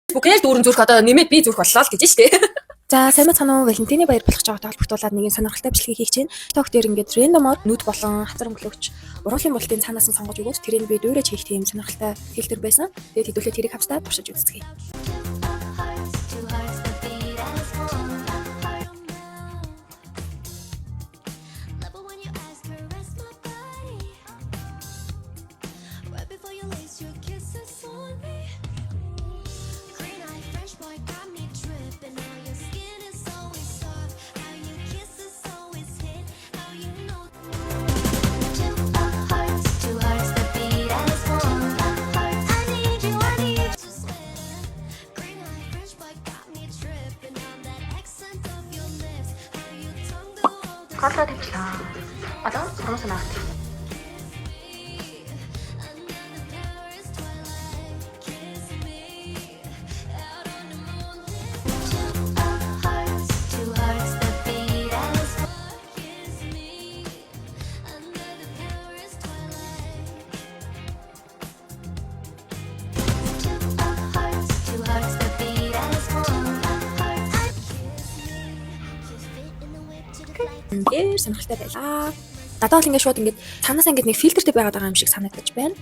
Бүгд дүүрэн зүрх одоо нэмээд би зүрх боллоо л гэж штэ. За сайн байна уу? Валентины баяр болох жагтай холбогдуулаад нэгэн сонирхолтой бичлэгийг хийж байна. TikTok дээр ингээд рандомор нүд болон хацар өнгөлөгч уруулын болтын цаанаас нь сонгож өгөөд тэрийг би дүүрэж хийх тийм сонирхолтой фильтр байсан. Тэгээд хэдүүлээ тэрийг хавцдаа туршиж үзье. Коло тавьчлаа. Одоо сургууль санаа. Сонирхолтой байлаа. Надад бол ингээд шууд ингээд цаанаасаа ингээд нэг фильтртэй байгаад байгаа юм шиг санагдаж байна.